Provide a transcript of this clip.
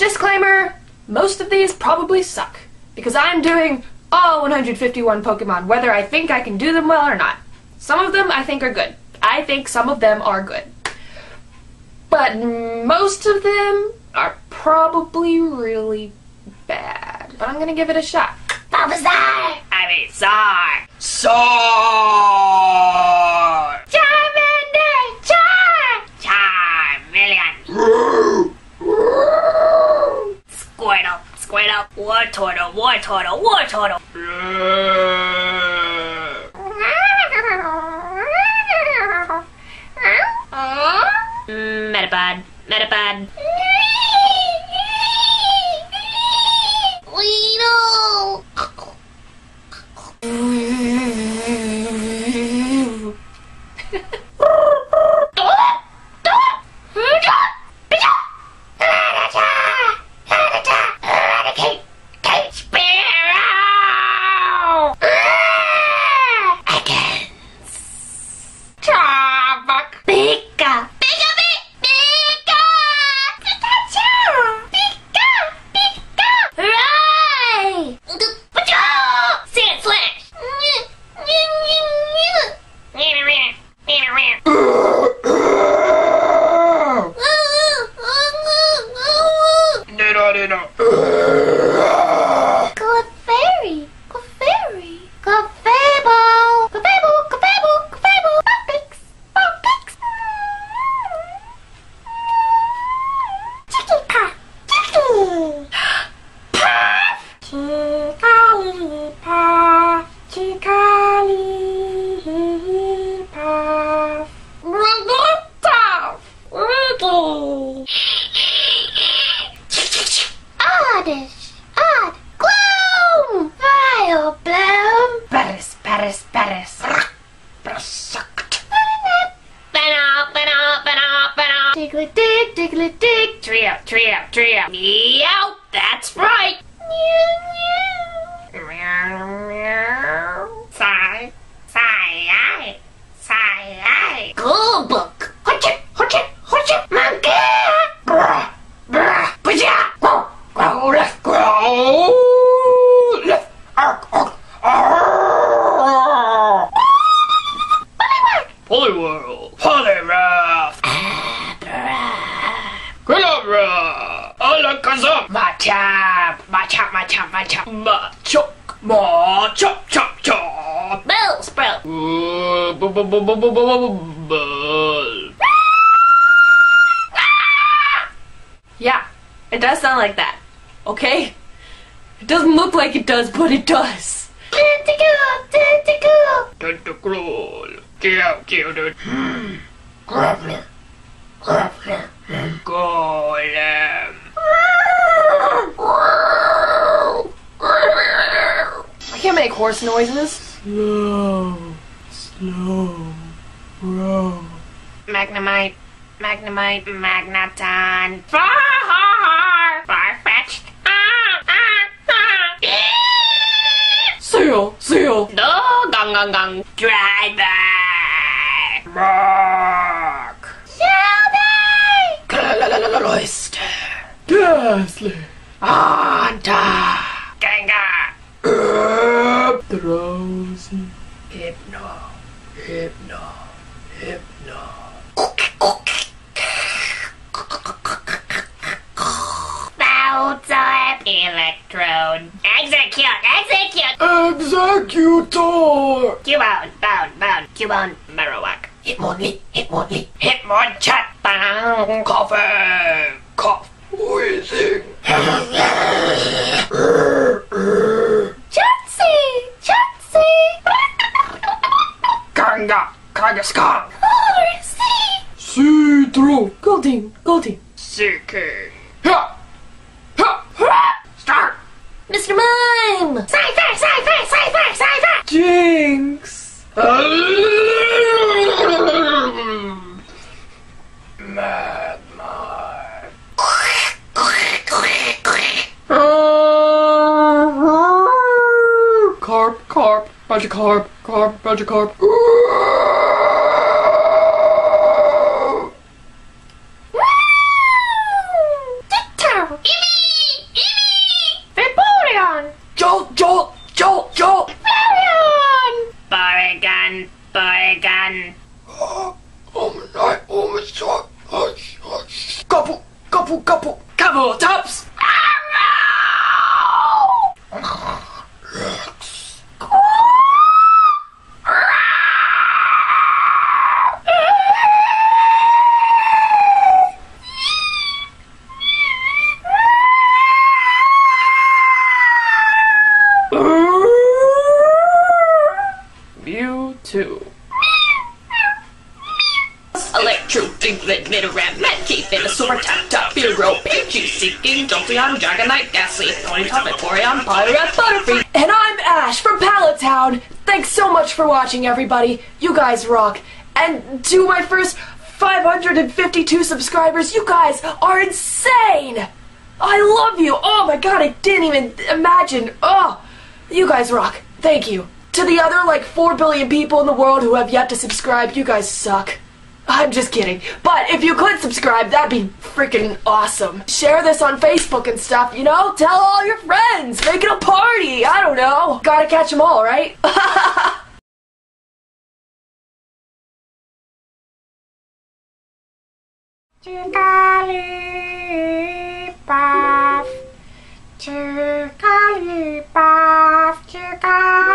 Disclaimer, most of these probably suck, because I'm doing all 151 Pokemon, whether I think I can do them well or not. Some of them I think are good. I think some of them are good. But most of them are probably really bad. But I'm gonna give it a shot. Bulbasaur! I mean, Sar! Sar! Charmander! Char! Charmeleon! Squirtle! Squirtle! Wartortle! Wartortle! Wartortle! Metapod! Metapod! Weedle! Diggly-dig, diggly-dig, trio, trio, trio. Meow, that's right. Meow, meow, meow. Sigh, sigh, sigh. Cool book. Hotcha, hotcha, hotcha. Monkey. Brah, brah, baja. Go, go left, go left. Ark, ark, ark. Poliwhirl, Poliwrath. Glabra! Alakazam! Machop! Machop, machop, machop! Machop! Machop, chop, chop! Bell sprout! Yeah, it does sound like that. Okay? It doesn't look like it does, but it does. Tentacle! Tentacle! Tentacle! Kill it! Grappler! Grappler! Golem! I can't make horse noises. Slow, slow, row. Magnemite, Magnemite, Magneton. Far-fetched. Seal, seal. No, gung, gung, gung. Driver. Mark. Royster. Ghastly. Anta. Gengar. Drowsy. Hypno. Hypno. Hypno. Bowser. Electrode. Execute. Execute. Executor. Cubone. Bound. Bound. Cubone. Marowak. Hitmonlee. Hitmonlee. Hitmonchan. Bang. Coughing. Cough. Wheezing. Chatsy. Chatsy. Kanga. Kangaskong. Horsey. See-through. Goldeen. Goldeen. Seeking. Ha. Ha. Ha. Start. Mr. Mime. Sci-fi. Sci-fi. Sci-fi. Sci-fi. Jinx. Magmar. Carp, carp, bunch of carp, carp, bunch of carp. Tiptoe. Couple tops. Mewtwo. Electro, Diglett, Nidoran, Medkey, Venusaur, Tap, Hero, Pikachu, Seeking, Jolteon, Dragonite, Ghastly, Ponyta, Vaporeon, Poliwrath, Butterfree. And I'm Ash from Palatown. Thanks so much for watching, everybody. You guys rock. And to my first 552 subscribers, you guys are insane. I love you. Oh my god, I didn't even imagine. Oh, you guys rock. Thank you. To the other, like, 4 billion people in the world who have yet to subscribe, you guys suck. I'm just kidding. But if you could subscribe, that'd be freaking awesome. Share this on Facebook and stuff, you know? Tell all your friends. Make it a party. I don't know. Gotta catch them all, right? Chickalipas, chickalipas, chickalipas.